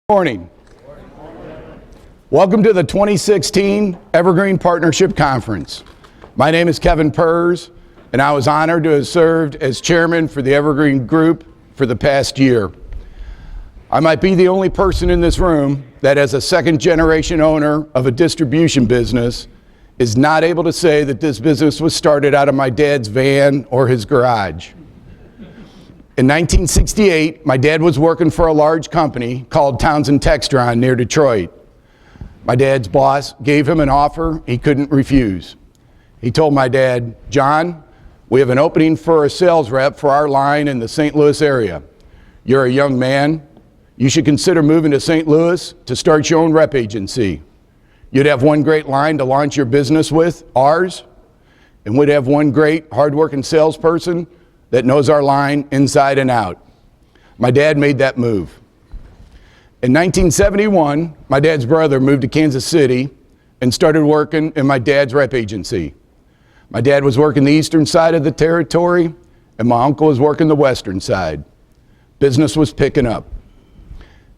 Morning. Welcome to the 2016 Evergreen Partnership Conference. My name is Kevin Perz, and I was honored to have served as chairman for the Evergreen Group for the past year. I might be the only person in this room that, as a second-generation owner of a distribution business, is not able to say that this business was started out of my dad's van or his garage. In 1968, my dad was working for a large company called Townsend Textron near Detroit. My dad's boss gave him an offer he couldn't refuse. He told my dad, "John, we have an opening for a sales rep for our line in the St. Louis area. You're a young man. You should consider moving to St. Louis to start your own rep agency. You'd have one great line to launch your business with, ours, and we'd have one great, hardworking salesperson that knows our line inside and out." My dad made that move. In 1971, my dad's brother moved to Kansas City and started working in my dad's rep agency. My dad was working the eastern side of the territory, and my uncle was working the western side. Business was picking up.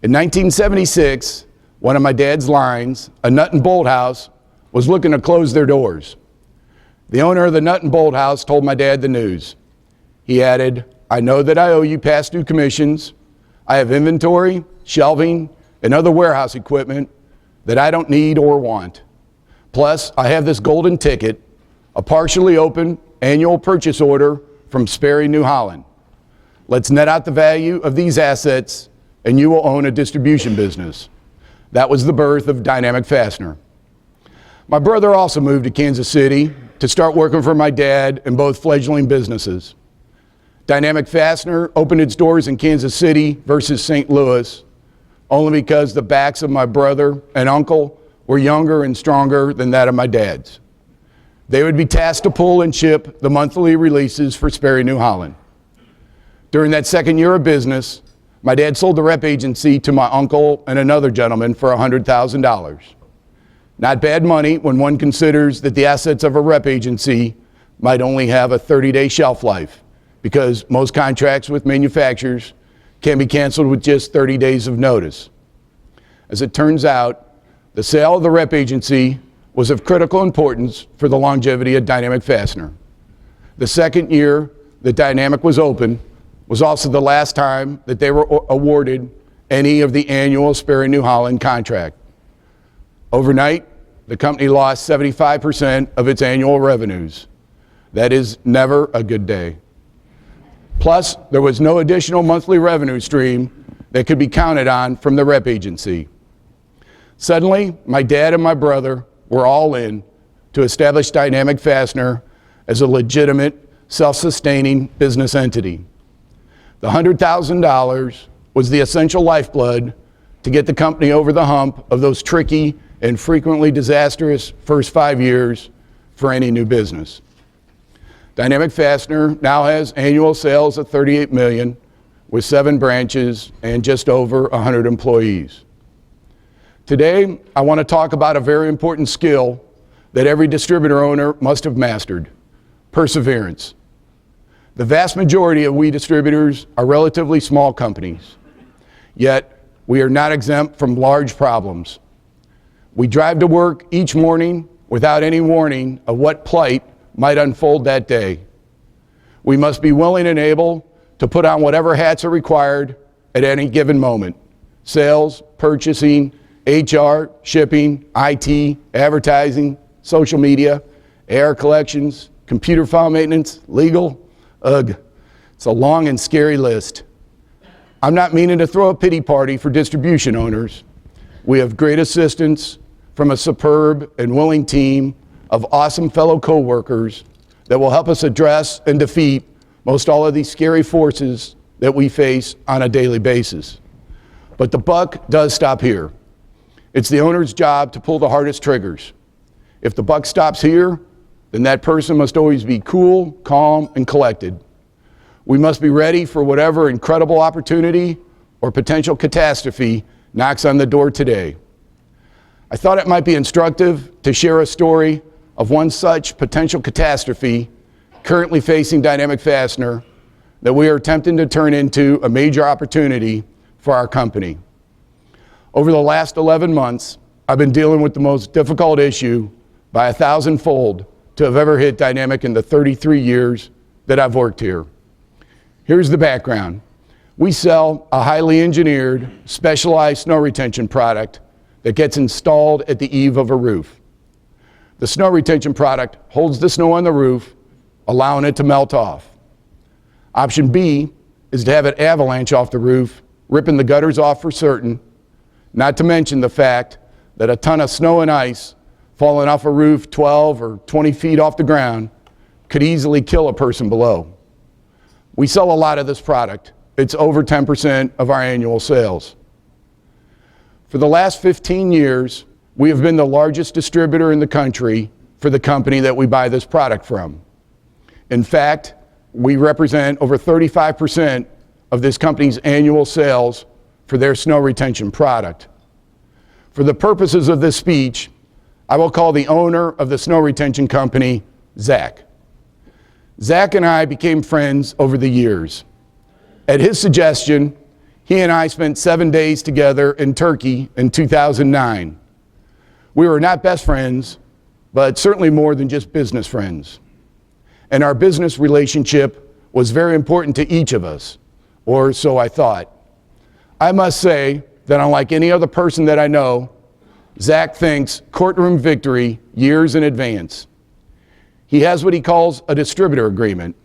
In 1976, one of my dad's lines, a nut and bolt house, was looking to close their doors. The owner of the nut and bolt house told my dad the news. He added, "I know that I owe you past due commissions. I have inventory, shelving, and other warehouse equipment that I don't need or want. Plus, I have this golden ticket, a partially open annual purchase order from Sperry, New Holland. Let's net out the value of these assets and you will own a distribution business." That was the birth of Dynamic Fastener. My brother also moved to Kansas City to start working for my dad in both fledgling businesses. Dynamic Fastener opened its doors in Kansas City versus St. Louis only because the backs of my brother and uncle were younger and stronger than that of my dad's. They would be tasked to pull and ship the monthly releases for Sperry, New Holland. During that second year of business, my dad sold the rep agency to my uncle and another gentleman for $100,000. Not bad money when one considers that the assets of a rep agency might only have a 30-day shelf life, because most contracts with manufacturers can be canceled with just 30 days of notice. As it turns out, the sale of the rep agency was of critical importance for the longevity of Dynamic Fastener. The second year that Dynamic was open was also the last time that they were awarded any of the annual Sperry New Holland contract. Overnight, the company lost 75% of its annual revenues. That is never a good day. Plus, there was no additional monthly revenue stream that could be counted on from the rep agency. Suddenly, my dad and my brother were all in to establish Dynamic Fastener as a legitimate, self-sustaining business entity. The $100,000 was the essential lifeblood to get the company over the hump of those tricky and frequently disastrous first 5 years for any new business. Dynamic Fastener now has annual sales of $38 million with 7 branches and just over 100 employees. Today, I want to talk about a very important skill that every distributor owner must have mastered: perseverance. The vast majority of we distributors are relatively small companies, yet we are not exempt from large problems. We drive to work each morning without any warning of what plight might unfold that day. We must be willing and able to put on whatever hats are required at any given moment: sales, purchasing, HR, shipping, IT, advertising, social media, AR collections, computer file maintenance, legal. Ugh, it's a long and scary list. I'm not meaning to throw a pity party for distribution owners. We have great assistance from a superb and willing team of awesome fellow co-workers that will help us address and defeat most all of these scary forces that we face on a daily basis. But the buck does stop here. It's the owner's job to pull the hardest triggers. If the buck stops here, then that person must always be cool, calm, and collected. We must be ready for whatever incredible opportunity or potential catastrophe knocks on the door today. I thought it might be instructive to share a story of one such potential catastrophe currently facing Dynamic Fastener that we are attempting to turn into a major opportunity for our company. Over the last 11 months, I've been dealing with the most difficult issue by 1,000-fold to have ever hit Dynamic in the 33 years that I've worked here. Here's the background. We sell a highly engineered, specialized snow retention product that gets installed at the eave of a roof. The snow retention product holds the snow on the roof, allowing it to melt off. Option B is to have it avalanche off the roof, ripping the gutters off for certain, not to mention the fact that a ton of snow and ice falling off a roof 12 or 20 feet off the ground could easily kill a person below. We sell a lot of this product. It's over 10% of our annual sales. For the last 15 years, we have been the largest distributor in the country for the company that we buy this product from. In fact, we represent over 35% of this company's annual sales for their snow retention product. For the purposes of this speech, I will call the owner of the snow retention company, Zach. Zach and I became friends over the years. At his suggestion, he and I spent 7 days together in Turkey in 2009. We were not best friends, but certainly more than just business friends. And our business relationship was very important to each of us, or so I thought. I must say that unlike any other person that I know, Zach thinks courtroom victory years in advance. He has what he calls a distributor agreement.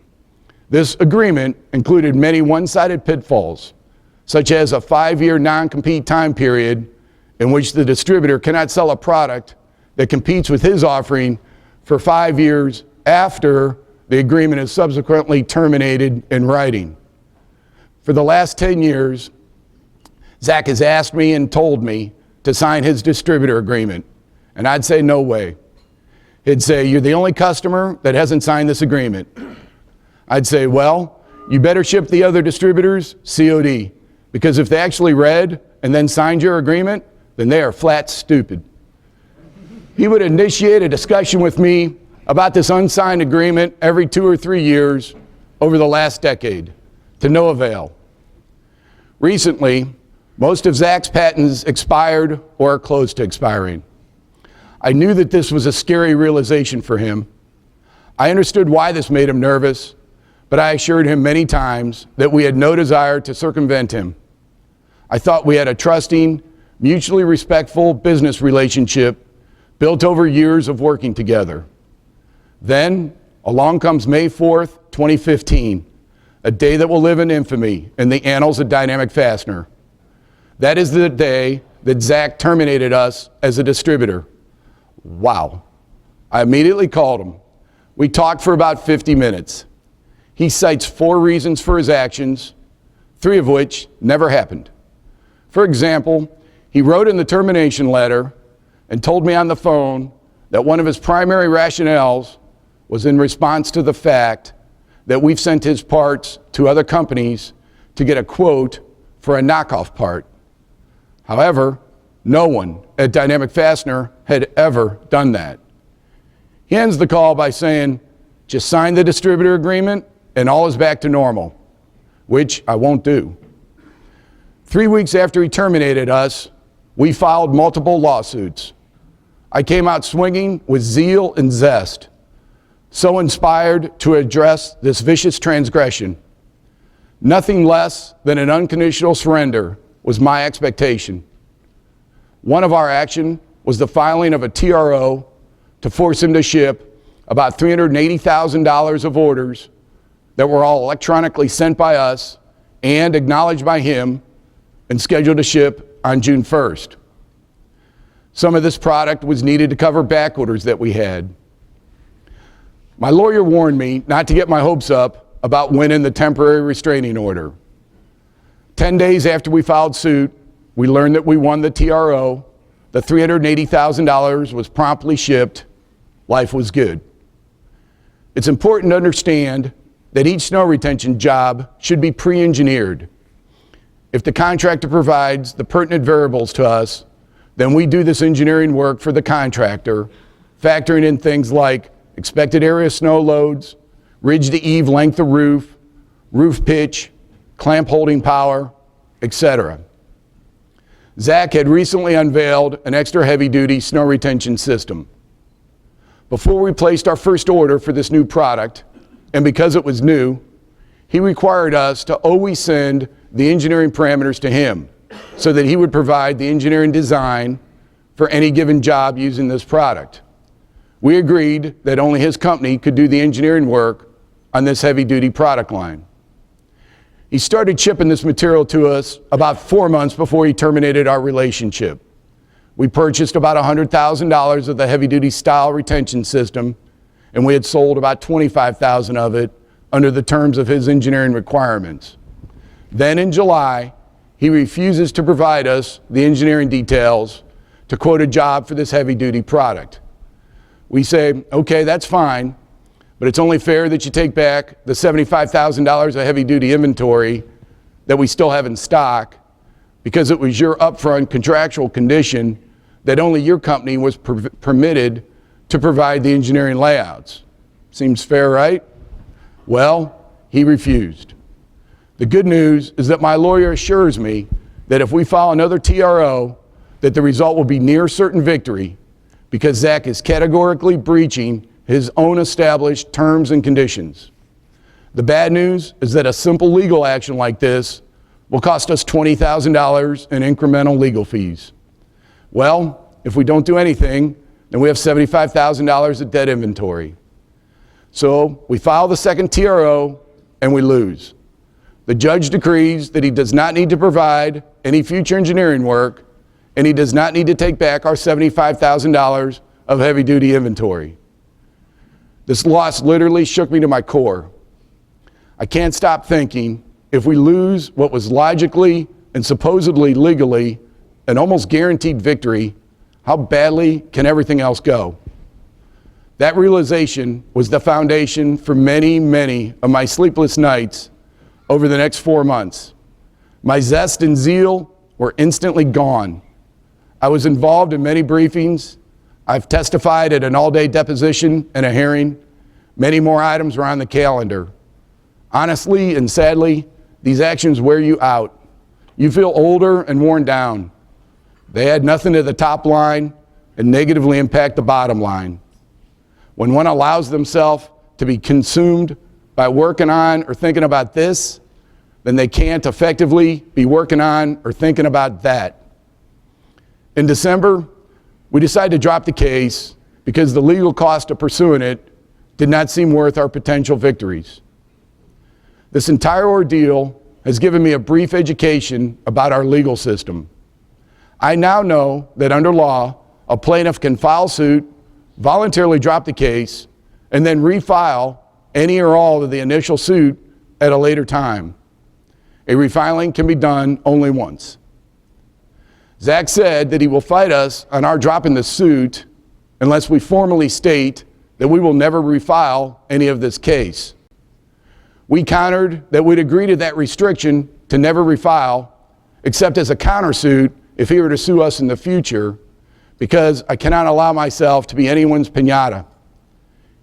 This agreement included many one-sided pitfalls, such as a 5-year non-compete time period in which the distributor cannot sell a product that competes with his offering for 5 years after the agreement is subsequently terminated in writing. For the last 10 years, Zach has asked me and told me to sign his distributor agreement, and I'd say no way. He'd say, "You're the only customer that hasn't signed this agreement." I'd say, "Well, you better ship the other distributors COD, because if they actually read and then signed your agreement, then they are flat stupid." He would initiate a discussion with me about this unsigned agreement every 2 or 3 years over the last decade, to no avail. Recently, most of Zach's patents expired or are close to expiring. I knew that this was a scary realization for him. I understood why this made him nervous, but I assured him many times that we had no desire to circumvent him. I thought we had a trusting, mutually respectful business relationship built over years of working together. Then, along comes May 4th, 2015, a day that will live in infamy in the annals of Dynamic Fastener. That is the day that Zach terminated us as a distributor. Wow. I immediately called him. We talked for about 50 minutes. He cites 4 reasons for his actions, 3 of which never happened. For example, he wrote in the termination letter and told me on the phone that one of his primary rationales was in response to the fact that we've sent his parts to other companies to get a quote for a knockoff part. However, no one at Dynamic Fastener had ever done that. He ends the call by saying, "Just sign the distributor agreement and all is back to normal," which I won't do. 3 weeks after he terminated us, we filed multiple lawsuits. I came out swinging with zeal and zest, so inspired to address this vicious transgression. Nothing less than an unconditional surrender was my expectation. One of our action was the filing of a TRO to force him to ship about $380,000 of orders that were all electronically sent by us and acknowledged by him and scheduled to ship on June 1st. Some of this product was needed to cover back orders that we had. My lawyer warned me not to get my hopes up about winning the temporary restraining order. 10 days after we filed suit, we learned that we won the TRO. The $380,000 was promptly shipped. Life was good. It's important to understand that each snow retention job should be pre-engineered. If the contractor provides the pertinent variables to us, then we do this engineering work for the contractor, factoring in things like expected area snow loads, ridge to eave length of roof, roof pitch, clamp holding power, etc. Zach had recently unveiled an extra heavy-duty snow retention system. Before we placed our first order for this new product, and because it was new, he required us to always send the engineering parameters to him so that he would provide the engineering design for any given job using this product. We agreed that only his company could do the engineering work on this heavy-duty product line. He started shipping this material to us about 4 months before he terminated our relationship. We purchased about $100,000 of the heavy-duty style retention system, and we had sold about $25,000 of it under the terms of his engineering requirements. Then in July, he refuses to provide us the engineering details to quote a job for this heavy-duty product. We say, okay, that's fine, but it's only fair that you take back the $75,000 of heavy-duty inventory that we still have in stock because it was your upfront contractual condition that only your company was permitted to provide the engineering layouts. Seems fair, right? Well, he refused. The good news is that my lawyer assures me that if we file another TRO, that the result will be near certain victory because Zach is categorically breaching his own established terms and conditions. The bad news is that a simple legal action like this will cost us $20,000 in incremental legal fees. Well, if we don't do anything, then we have $75,000 of dead inventory. So we file the second TRO and we lose. The judge decrees that he does not need to provide any future engineering work and he does not need to take back our $75,000 of heavy-duty inventory. This loss literally shook me to my core. I can't stop thinking, if we lose what was logically and supposedly legally an almost guaranteed victory, how badly can everything else go? That realization was the foundation for many, many of my sleepless nights over the next 4 months. My zest and zeal were instantly gone. I was involved in many briefings. I've testified at an all-day deposition and a hearing. Many more items were on the calendar. Honestly and sadly, these actions wear you out. You feel older and worn down. They add nothing to the top line and negatively impact the bottom line. When one allows themselves to be consumed by working on or thinking about this, then they can't effectively be working on or thinking about that. In December, we decided to drop the case because the legal cost of pursuing it did not seem worth our potential victories. This entire ordeal has given me a brief education about our legal system. I now know that under law, a plaintiff can file suit, voluntarily drop the case, and then refile any or all of the initial suit at a later time. A refiling can be done only once. Zach said that he will fight us on our dropping the suit unless we formally state that we will never refile any of this case. We countered that we'd agree to that restriction to never refile, except as a countersuit if he were to sue us in the future, because I cannot allow myself to be anyone's piñata.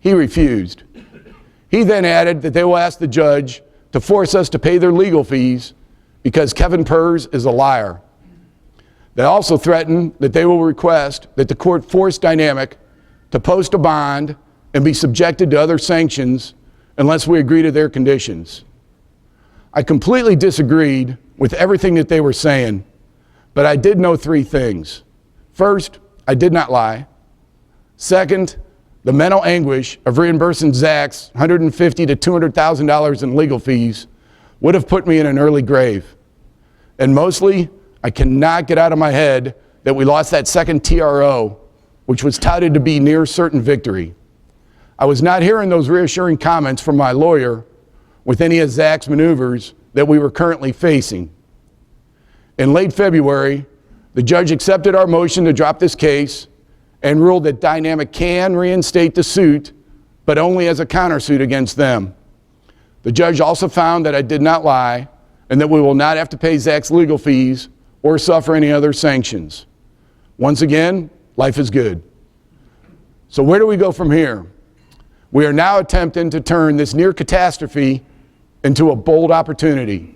He refused. He then added that they will ask the judge to force us to pay their legal fees because Kevin Perz is a liar. They also threatened that they will request that the court force Dynamic to post a bond and be subjected to other sanctions unless we agree to their conditions. I completely disagreed with everything that they were saying, but I did know 3 things. First, I did not lie. Second, the mental anguish of reimbursing Zach's $150,000 to $200,000 in legal fees would have put me in an early grave. And mostly, I cannot get out of my head that we lost that second TRO, which was touted to be near certain victory. I was not hearing those reassuring comments from my lawyer with any of Zach's maneuvers that we were currently facing. In late February, the judge accepted our motion to drop this case and ruled that Dynamic can reinstate the suit, but only as a countersuit against them. The judge also found that I did not lie and that we will not have to pay Zach's legal fees or suffer any other sanctions. Once again, life is good. So where do we go from here? We are now attempting to turn this near catastrophe into a bold opportunity.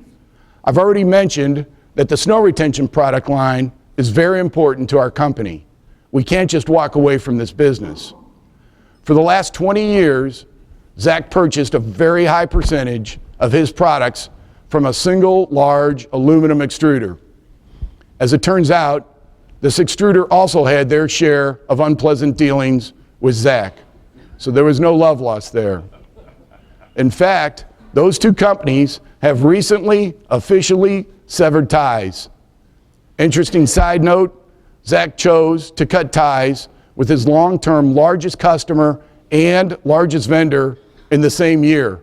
I've already mentioned that the snow retention product line is very important to our company. We can't just walk away from this business. For the last 20 years, Zach purchased a very high percentage of his products from a single large aluminum extruder. As it turns out, this extruder also had their share of unpleasant dealings with Zach. So there was no love lost there. In fact, those two companies have recently officially severed ties. Interesting side note, Zach chose to cut ties with his long-term largest customer and largest vendor in the same year.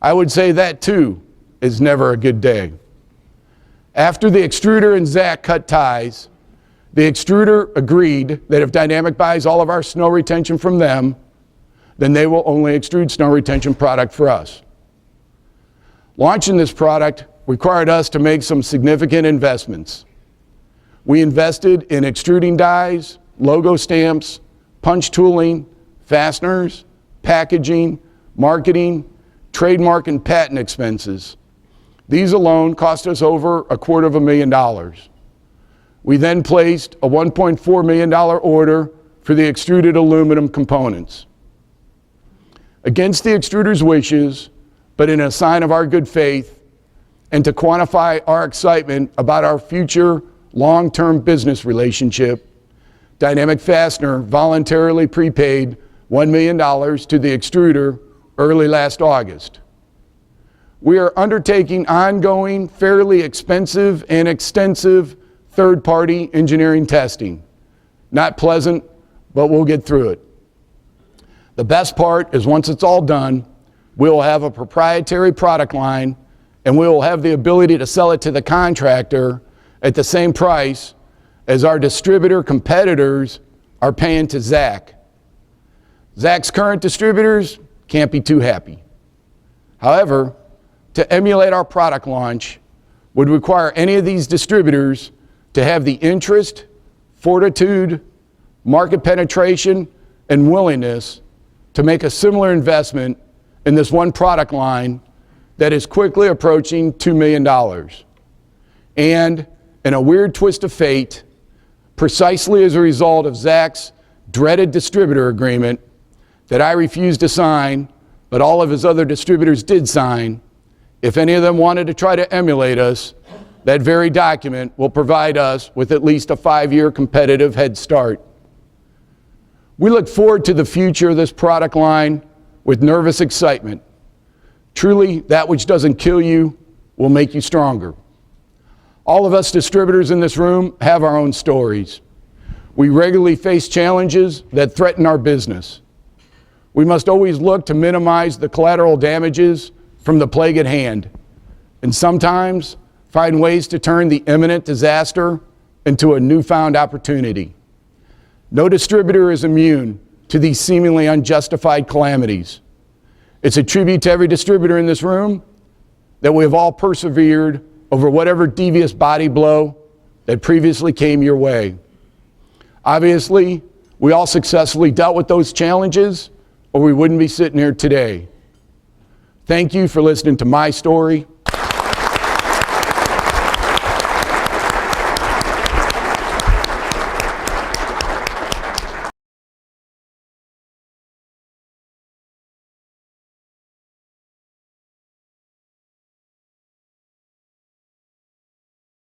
I would say that too is never a good day. After the extruder and Zach cut ties, the extruder agreed that if Dynamic buys all of our snow retention from them, then they will only extrude snow retention product for us. Launching this product required us to make some significant investments. We invested in extruding dies, logo stamps, punch tooling, fasteners, packaging, marketing, trademark and patent expenses. These alone cost us over $250,000. We then placed a $1.4 million order for the extruded aluminum components. Against the extruder's wishes, but in a sign of our good faith, and to quantify our excitement about our future long-term business relationship, Dynamic Fastener voluntarily prepaid $1 million to the extruder early last August. We are undertaking ongoing, fairly expensive and extensive third-party engineering testing. Not pleasant, but we'll get through it. The best part is once it's all done, we'll have a proprietary product line and we will have the ability to sell it to the contractor at the same price as our distributor competitors are paying to Zach. Zach's current distributors can't be too happy. However, to emulate our product launch would require any of these distributors to have the interest, fortitude, market penetration, and willingness to make a similar investment in this one product line that is quickly approaching $2 million. And in a weird twist of fate, precisely as a result of Zach's dreaded distributor agreement that I refused to sign, but all of his other distributors did sign, if any of them wanted to try to emulate us, that very document will provide us with at least a 5-year competitive head start. We look forward to the future of this product line with nervous excitement. Truly, that which doesn't kill you will make you stronger. All of us distributors in this room have our own stories. We regularly face challenges that threaten our business. We must always look to minimize the collateral damages from the plague at hand, and sometimes find ways to turn the imminent disaster into a newfound opportunity. No distributor is immune to these seemingly unjustified calamities. It's a tribute to every distributor in this room that we have all persevered over whatever devious body blow that previously came your way. Obviously, we all successfully dealt with those challenges, or we wouldn't be sitting here today. Thank you for listening to my story.